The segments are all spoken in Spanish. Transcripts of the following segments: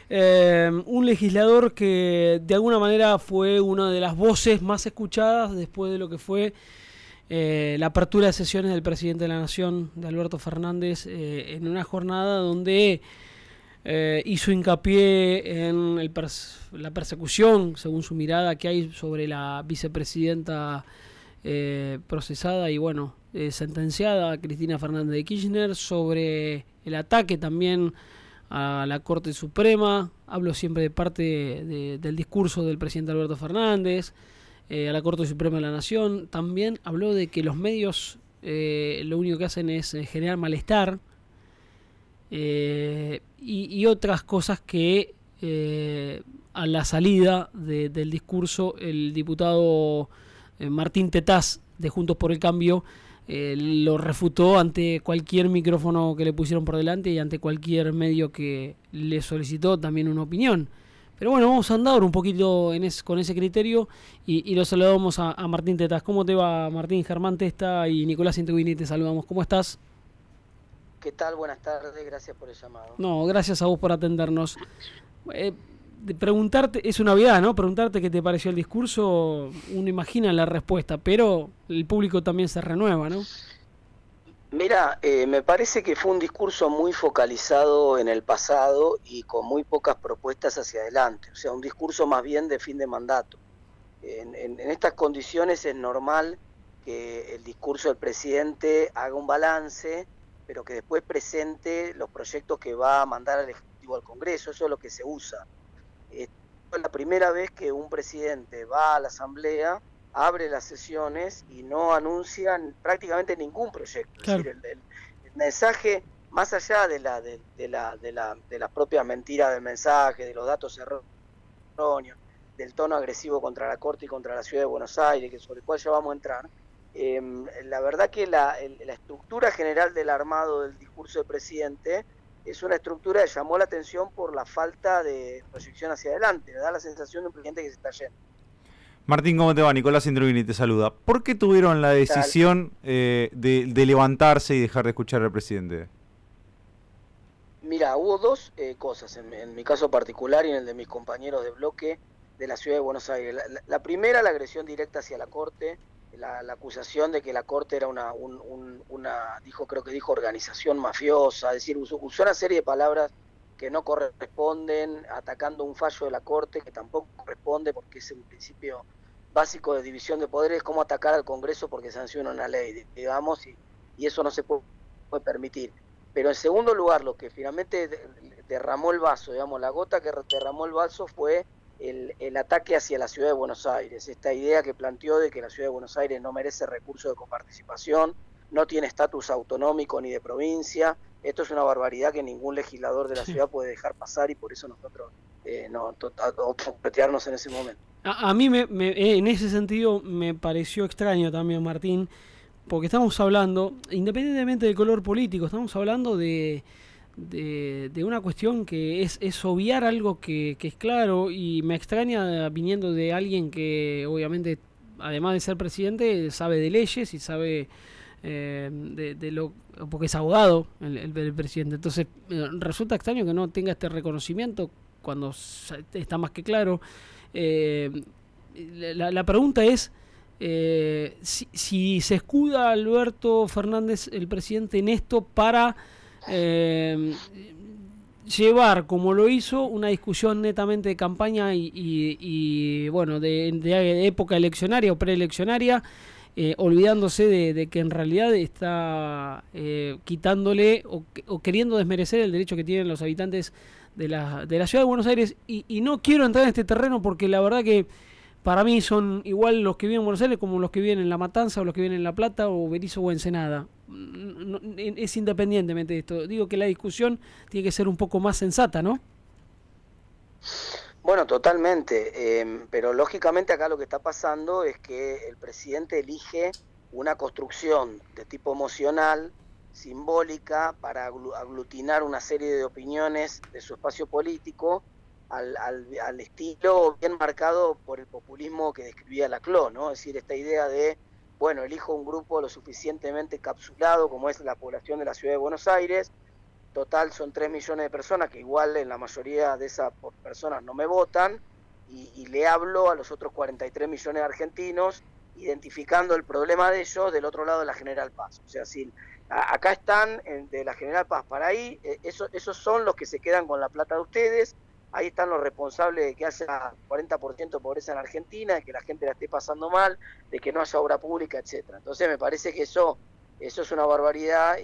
Un legislador que de alguna manera fue una de las voces más escuchadas después de lo que fue la apertura de sesiones del presidente de la Nación, de Alberto Fernández, en una jornada donde hizo hincapié en la persecución, según su mirada, que hay sobre la vicepresidenta procesada y sentenciada, Cristina Fernández de Kirchner, sobre el ataque también a la Corte Suprema. Hablo siempre de parte del discurso del presidente Alberto Fernández, a la Corte Suprema de la Nación. También habló de que los medios lo único que hacen es generar malestar, y otras cosas que a la salida del discurso el diputado Martín Tetaz de Juntos por el Cambio lo refutó ante cualquier micrófono que le pusieron por delante y ante cualquier medio que le solicitó también una opinión. Pero bueno, vamos a andar un poquito con ese criterio y lo saludamos a Martín Tetaz. ¿Cómo te va, Martín? Germán Testa y Nicolás Integuini te saludamos. ¿Cómo estás? ¿Qué tal? Buenas tardes, gracias por el llamado. No, gracias a vos por atendernos. De preguntarte, es una novedad, ¿no? Preguntarte qué te pareció el discurso, uno imagina la respuesta, pero el público también se renueva, ¿no? Mira, me parece que fue un discurso muy focalizado en el pasado y con muy pocas propuestas hacia adelante, o sea, un discurso más bien de fin de mandato. En estas condiciones es normal que el discurso del presidente haga un balance, pero que después presente los proyectos que va a mandar al Ejecutivo al Congreso. Eso es lo que se usa. Es la primera vez que un presidente va a la Asamblea, abre las sesiones y no anuncia prácticamente ningún proyecto. Claro. Es decir, el mensaje, más allá de la propia mentira del mensaje, de los datos erróneos, del tono agresivo contra la Corte y contra la Ciudad de Buenos Aires, que sobre el cual ya vamos a entrar, la verdad que la estructura general del armado del discurso del presidente es una estructura que llamó la atención por la falta de proyección hacia adelante. Da la sensación de un presidente que se está yendo. Martín, ¿cómo te va? Nicolás Indrovini te saluda. ¿Por qué tuvieron la decisión de levantarse y dejar de escuchar al presidente? Mira, hubo dos cosas, en mi caso particular y en el de mis compañeros de bloque de la Ciudad de Buenos Aires. La primera, la agresión directa hacia la Corte, la acusación de que la Corte era creo que dijo organización mafiosa, es decir, usó una serie de palabras que no corresponden, atacando un fallo de la Corte que tampoco corresponde porque es un principio básico de división de poderes, como atacar al Congreso porque sanciona una ley, digamos, y eso no se puede permitir. Pero en segundo lugar, lo que finalmente derramó el vaso, digamos, la gota que derramó el vaso fue el ataque hacia la Ciudad de Buenos Aires, esta idea que planteó de que la Ciudad de Buenos Aires no merece recursos de coparticipación, no tiene estatus autonómico ni de provincia. Esto es una barbaridad que ningún legislador de la ciudad puede dejar pasar y por eso nosotros autopetearnos en ese momento. A mí en ese sentido me pareció extraño también, Martín, porque estamos hablando, independientemente del color político, estamos hablando de una cuestión que es obviar algo que es claro, y me extraña viniendo de alguien que obviamente, además de ser presidente, sabe de leyes y sabe porque es abogado el presidente. Entonces resulta extraño que no tenga este reconocimiento cuando está más que claro. La pregunta es si se escuda Alberto Fernández, el presidente, en esto para llevar, como lo hizo, una discusión netamente de campaña y de época eleccionaria o preeleccionaria, olvidándose de que en realidad está quitándole o queriendo desmerecer el derecho que tienen los habitantes de la Ciudad de Buenos Aires. Y no quiero entrar en este terreno porque la verdad que para mí son igual los que viven en Buenos Aires como los que viven en La Matanza o los que viven en La Plata o Berizo o Ensenada. Es independientemente de esto. Digo que la discusión tiene que ser un poco más sensata, ¿no? Bueno, totalmente, pero lógicamente acá lo que está pasando es que el presidente elige una construcción de tipo emocional, simbólica, para aglutinar una serie de opiniones de su espacio político al estilo bien marcado por el populismo que describía Laclau, ¿no? Es decir, esta idea de, elijo un grupo lo suficientemente capsulado como es la población de la Ciudad de Buenos Aires, total son 3 millones de personas, que igual en la mayoría de esas personas no me votan, y le hablo a los otros 43 millones de argentinos, identificando el problema de ellos del otro lado de la General Paz. O sea, si acá están de la General Paz para ahí, esos son los que se quedan con la plata de ustedes, ahí están los responsables de que haya 40% de pobreza en Argentina, de que la gente la esté pasando mal, de que no haya obra pública, etcétera. Entonces me parece que eso es una barbaridad,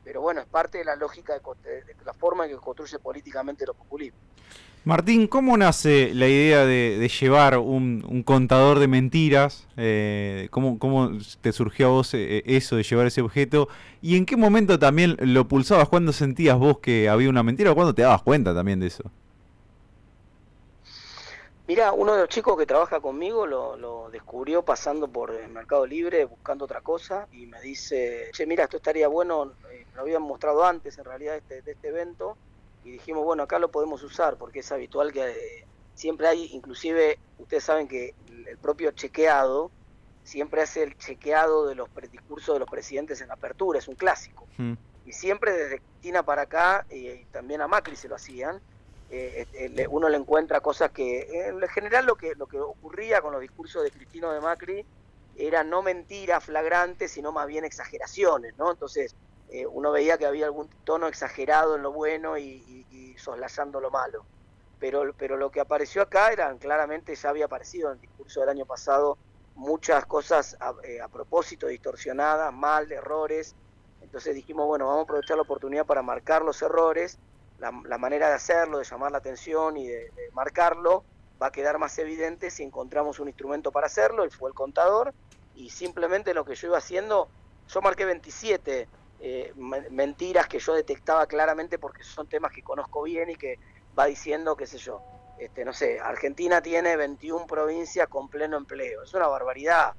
pero bueno, es parte de la lógica de la forma en que construye políticamente los populismos. Martín, ¿cómo nace la idea de llevar un contador de mentiras? ¿Cómo te surgió a vos eso de llevar ese objeto? ¿Y en qué momento también lo pulsabas? ¿Cuándo sentías vos que había una mentira o cuándo te dabas cuenta también de eso? Mira, uno de los chicos que trabaja conmigo lo descubrió pasando por el Mercado Libre buscando otra cosa y me dice, che, mira, esto estaría bueno, me lo habían mostrado antes en realidad de este evento, y dijimos, bueno, acá lo podemos usar porque es habitual que siempre hay, inclusive ustedes saben que el propio chequeado siempre hace el chequeado de los discursos de los presidentes en la apertura, es un clásico. Y siempre desde Cristina para acá, y también a Macri se lo hacían, uno le encuentra cosas que, en general lo que ocurría con los discursos de Cristina o de Macri era no mentiras flagrantes, sino más bien exageraciones, ¿no? Entonces uno veía que había algún tono exagerado en lo bueno y soslayando lo malo. Pero lo que apareció acá claramente ya había aparecido en el discurso del año pasado, muchas cosas a propósito distorsionadas, mal, errores. Entonces dijimos, bueno, vamos a aprovechar la oportunidad para marcar los errores. La manera de hacerlo, de llamar la atención y de marcarlo, va a quedar más evidente si encontramos un instrumento para hacerlo, y fue el contador, y simplemente lo que yo iba haciendo, yo marqué 27 mentiras que yo detectaba claramente porque son temas que conozco bien y que va diciendo, qué sé yo, no sé, Argentina tiene 21 provincias con pleno empleo, es una barbaridad,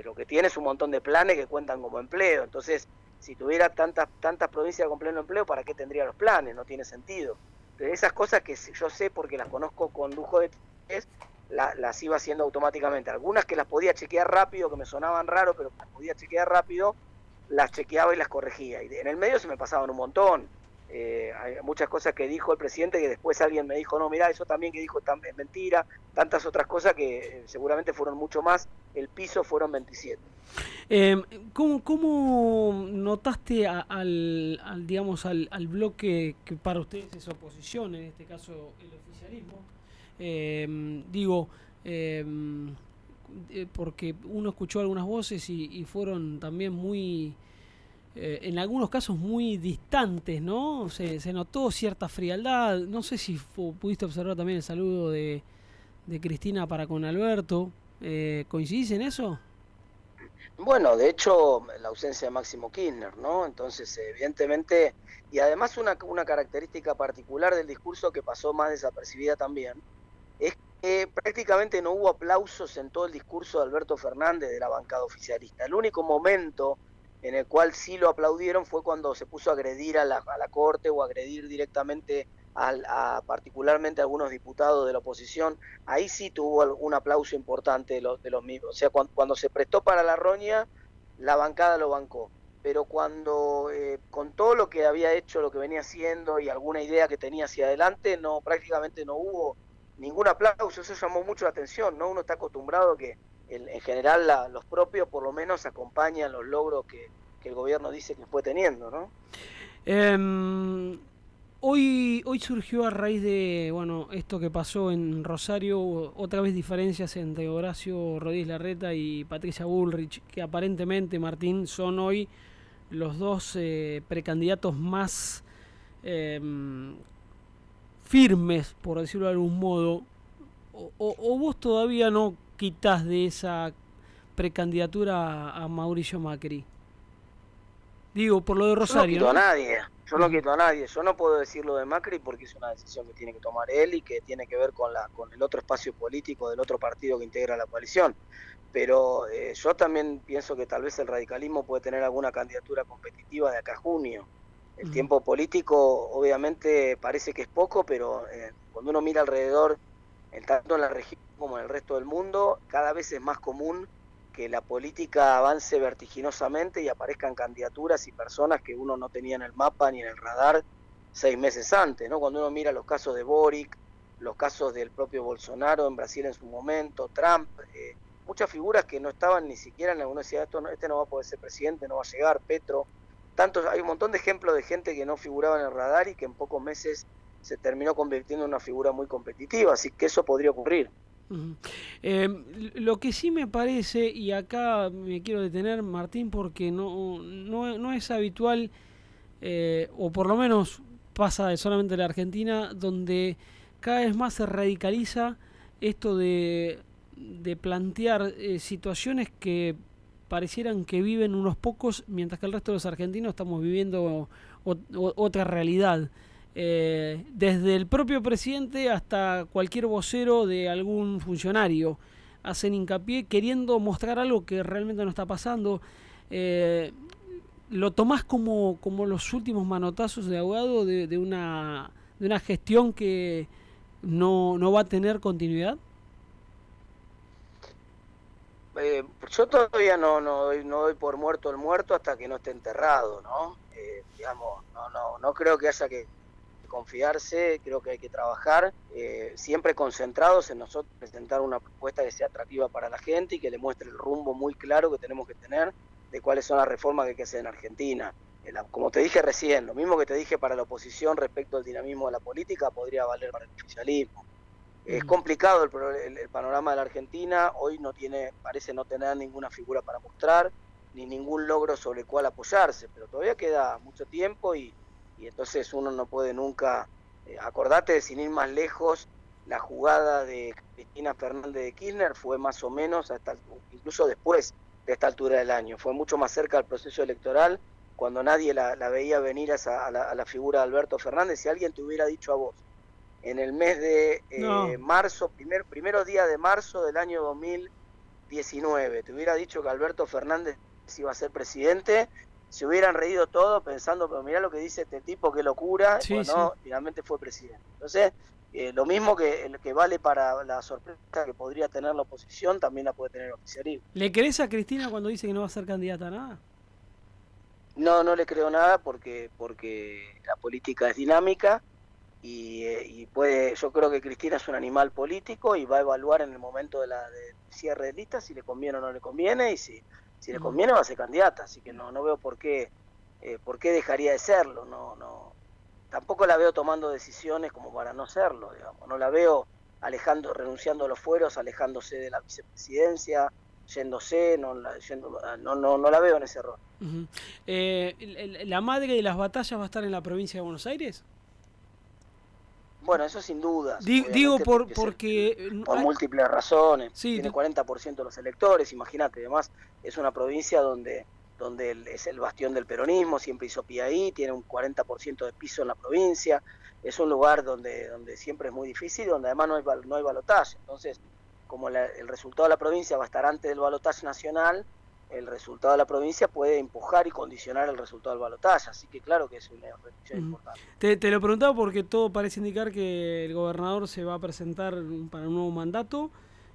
lo que tiene es un montón de planes que cuentan como empleo, entonces si tuviera tantas provincias con pleno empleo, ¿para qué tendría los planes? No tiene sentido. Pero esas cosas que yo sé porque las conozco con lujo de detalles, las iba haciendo automáticamente. Algunas que las podía chequear rápido, que me sonaban raro, pero las podía chequear rápido, las chequeaba y las corregía. Y en el medio se me pasaban un montón. Hay muchas cosas que dijo el presidente que después alguien me dijo, no, mirá, eso también que dijo es mentira. Tantas otras cosas que seguramente fueron mucho más. El piso fueron 27. ¿Cómo notaste digamos, al bloque que para ustedes es oposición, en este caso el oficialismo? Porque uno escuchó algunas voces y fueron también muy, en algunos casos muy distantes, ¿no? Se notó cierta frialdad. No sé si pudiste observar también el saludo de Cristina para con Alberto. ¿Coincidís en eso? Bueno, de hecho, la ausencia de Máximo Kirchner, ¿no? Entonces, evidentemente, y además una característica particular del discurso que pasó más desapercibida también, es que prácticamente no hubo aplausos en todo el discurso de Alberto Fernández de la bancada oficialista. El único momento en el cual sí lo aplaudieron fue cuando se puso a agredir a la Corte o a agredir directamente particularmente a algunos diputados de la oposición. Ahí sí tuvo un aplauso importante de los mismos. O sea, cuando se prestó para la roña, la bancada lo bancó. Pero cuando, con todo lo que había hecho, lo que venía haciendo y alguna idea que tenía hacia adelante, prácticamente no hubo ningún aplauso. Eso llamó mucho la atención, ¿no? Uno está acostumbrado a que en general los propios por lo menos acompañan los logros que el gobierno dice que fue teniendo, ¿no? Hoy surgió a raíz de esto que pasó en Rosario, otra vez diferencias entre Horacio Rodríguez Larreta y Patricia Bullrich, que aparentemente, Martín, son hoy los dos precandidatos más firmes, por decirlo de algún modo. O vos todavía no quitas de esa precandidatura a Mauricio Macri. Digo, por lo de Rosario. Yo no quito a nadie. Yo no quito a nadie, yo no puedo decir lo de Macri porque es una decisión que tiene que tomar él y que tiene que ver con el otro espacio político del otro partido que integra la coalición. Pero yo también pienso que tal vez el radicalismo puede tener alguna candidatura competitiva de acá a junio. El tiempo político obviamente parece que es poco, pero cuando uno mira alrededor, tanto en la región como en el resto del mundo, cada vez es más común que la política avance vertiginosamente y aparezcan candidaturas y personas que uno no tenía en el mapa ni en el radar 6 meses antes, ¿no? Cuando uno mira los casos de Boric, los casos del propio Bolsonaro en Brasil en su momento, Trump, muchas figuras que no estaban ni siquiera en alguna decía, este no va a poder ser presidente, no va a llegar, Petro, tantos, hay un montón de ejemplos de gente que no figuraba en el radar y que en pocos meses se terminó convirtiendo en una figura muy competitiva, así que eso podría ocurrir. Uh-huh. Lo que sí me parece, y acá me quiero detener, Martín, porque no es habitual, o por lo menos pasa solamente en la Argentina, donde cada vez más se radicaliza esto de plantear situaciones que parecieran que viven unos pocos, mientras que el resto de los argentinos estamos viviendo otra realidad. Desde el propio presidente hasta cualquier vocero de algún funcionario hacen hincapié queriendo mostrar algo que realmente no está pasando. ¿Lo tomás como los últimos manotazos de ahogado de una gestión que no va a tener continuidad? Yo todavía no doy por muerto el muerto hasta que no esté enterrado, ¿no? Digamos, no creo que haya que confiarse, creo que hay que trabajar, siempre concentrados en nosotros presentar una propuesta que sea atractiva para la gente y que le muestre el rumbo muy claro que tenemos que tener de cuáles son las reformas que hay que hacer en Argentina. Como te dije recién, lo mismo que te dije para la oposición respecto al dinamismo de la política podría valer para el oficialismo. Es complicado el panorama de la Argentina, hoy parece no tener ninguna figura para mostrar, ni ningún logro sobre el cual apoyarse, pero todavía queda mucho tiempo y entonces uno no puede nunca, acordate de sin ir más lejos, la jugada de Cristina Fernández de Kirchner fue más o menos, incluso después de esta altura del año, fue mucho más cerca del proceso electoral, cuando nadie la veía venir a la figura de Alberto Fernández. Si alguien te hubiera dicho a vos, en el mes de marzo, primeros días de marzo del año 2019, te hubiera dicho que Alberto Fernández iba a ser presidente, se hubieran reído todos pensando, pero mirá lo que dice este tipo, qué locura, sí, bueno, sí. Finalmente fue presidente. Entonces, lo mismo que vale para la sorpresa que podría tener la oposición, también la puede tener el oficialismo. ¿Le crees a Cristina cuando dice que no va a ser candidata a nada? No le creo nada porque la política es dinámica y yo creo que Cristina es un animal político y va a evaluar en el momento de cierre de listas si le conviene o no le conviene, y si le conviene va a ser candidata, así que no veo por qué dejaría de serlo, tampoco la veo tomando decisiones como para no serlo, digamos, no la veo renunciando a los fueros, alejándose de la vicepresidencia, yéndose, no la veo en ese rol. Uh-huh. ¿La madre de las batallas va a estar en la provincia de Buenos Aires? Bueno, eso sin duda. Digo porque por múltiples razones. Sí, tiene 40% de los electores, imagínate. Además, es una provincia donde es el bastión del peronismo, siempre hizo pie ahí, tiene un 40% de piso en la provincia. Es un lugar donde siempre es muy difícil, donde además no hay balotaje. Entonces, como el resultado de la provincia va a estar antes del balotaje nacional, el resultado de la provincia puede empujar y condicionar el resultado del balotaje, así que claro que es una reflexión importante. Te lo preguntaba porque todo parece indicar que el gobernador se va a presentar para un nuevo mandato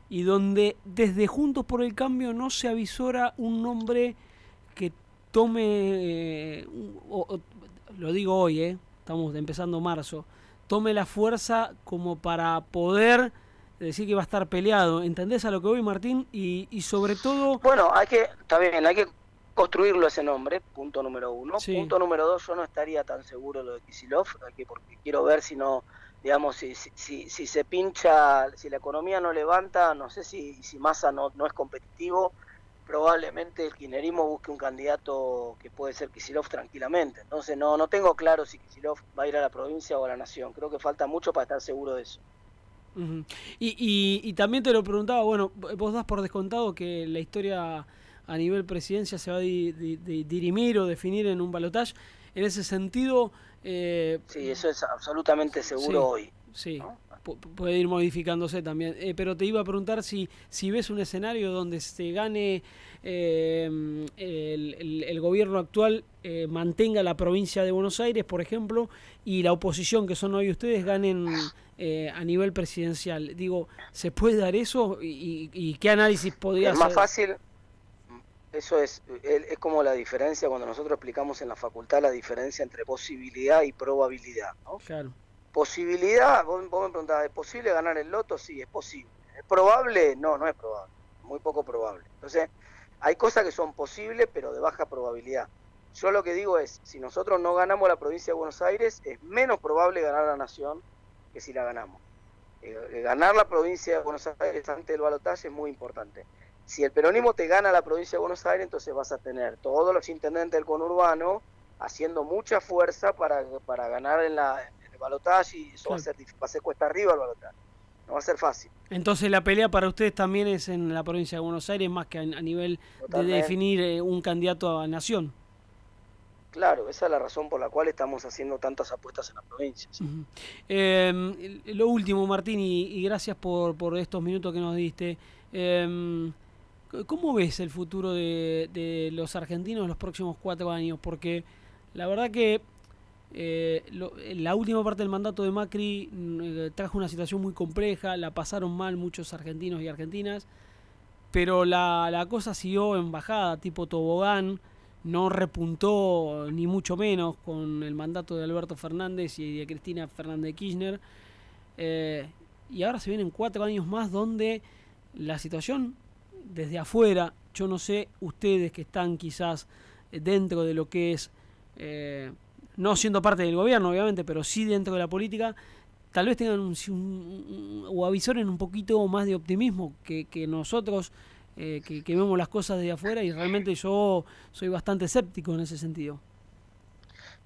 y donde desde Juntos por el Cambio no se avisora un nombre que tome, lo digo hoy, estamos empezando marzo, tome la fuerza como para poder decir que va a estar peleado. ¿Entendés a lo que voy, Martín? Y sobre todo... Bueno, está bien, hay que construirlo ese nombre, punto número 1. Sí. Punto número 2, yo no estaría tan seguro de lo de Kicillof, porque quiero ver si no, digamos, si se pincha, si la economía no levanta, no sé si Massa no es competitivo, probablemente el kirchnerismo busque un candidato que puede ser Kicillof tranquilamente. Entonces no tengo claro si Kicillof va a ir a la provincia o a la nación. Creo que falta mucho para estar seguro de eso. Uh-huh. Y también te lo preguntaba, bueno, vos das por descontado que la historia a nivel presidencia se va a dirimir o definir en un balotaje. En ese sentido... sí, eso es absolutamente seguro hoy. Sí, ¿no? Puede ir modificándose también. Pero te iba a preguntar si ves un escenario donde se gane el gobierno actual, mantenga la provincia de Buenos Aires, por ejemplo, y la oposición, que son hoy ustedes, ganen a nivel presidencial. Digo, ¿se puede dar eso? ¿Y qué análisis podría hacer? Eso es como la diferencia cuando nosotros explicamos en la facultad la diferencia entre posibilidad y probabilidad, ¿no? Claro. Posibilidad, vos me preguntabas, ¿es posible ganar el loto? Sí, es posible. ¿Es probable? No, no es probable, muy poco probable. Entonces, hay cosas que son posibles, pero de baja probabilidad. Yo lo que digo es, si nosotros no ganamos la provincia de Buenos Aires, es menos probable ganar la nación que si la ganamos. Ganar la provincia de Buenos Aires antes del balotaje es muy importante. Si el peronismo te gana la provincia de Buenos Aires, entonces vas a tener todos los intendentes del conurbano haciendo mucha fuerza para ganar en el balotaje, y eso Claro. va a ser cuesta arriba el balotaje. No va a ser fácil. Entonces la pelea para ustedes también es en la provincia de Buenos Aires, más que a nivel de Totalmente. definir un candidato a nación. Claro, esa es la razón por la cual estamos haciendo tantas apuestas en la provincia. ¿Sí? Uh-huh. Lo último, Martín, y gracias por estos minutos que nos diste. ¿Cómo ves el futuro de los argentinos en los próximos 4 años? Porque la verdad que la última parte del mandato de Macri trajo una situación muy compleja, la pasaron mal muchos argentinos y argentinas, pero la cosa siguió en bajada, tipo tobogán, no repuntó ni mucho menos con el mandato de Alberto Fernández y de Cristina Fernández de Kirchner. Eh, y ahora se vienen 4 años más donde la situación desde afuera, yo no sé ustedes que están quizás dentro de lo que es, no siendo parte del gobierno obviamente, pero sí dentro de la política, tal vez tengan o avisoren un poquito más de optimismo que nosotros, que vemos las cosas de afuera, y realmente yo soy bastante escéptico en ese sentido.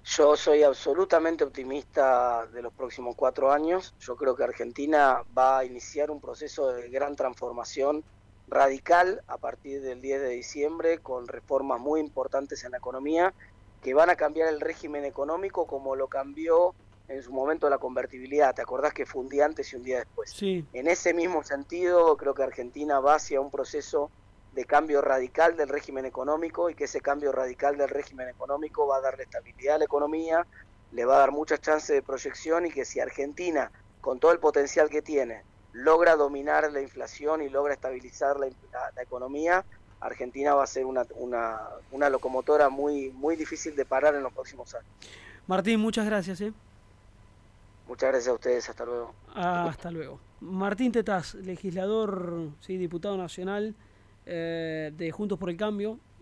Yo soy absolutamente optimista de los próximos 4 años. Yo creo que Argentina va a iniciar un proceso de gran transformación radical a partir del 10 de diciembre, con reformas muy importantes en la economía que van a cambiar el régimen económico como lo cambió en su momento la convertibilidad. ¿Te acordás que fue un día antes y un día después? Sí, En ese mismo sentido, creo que Argentina va hacia un proceso de cambio radical del régimen económico, y que ese cambio radical del régimen económico va a darle estabilidad a la economía, le va a dar muchas chances de proyección, y que si Argentina, con todo el potencial que tiene, logra dominar la inflación y logra estabilizar la economía, Argentina va a ser una locomotora muy, muy difícil de parar en los próximos años. Martín, muchas gracias. Muchas gracias a ustedes, hasta luego. Hasta luego. Martín Tetaz, legislador, sí, diputado nacional de Juntos por el Cambio.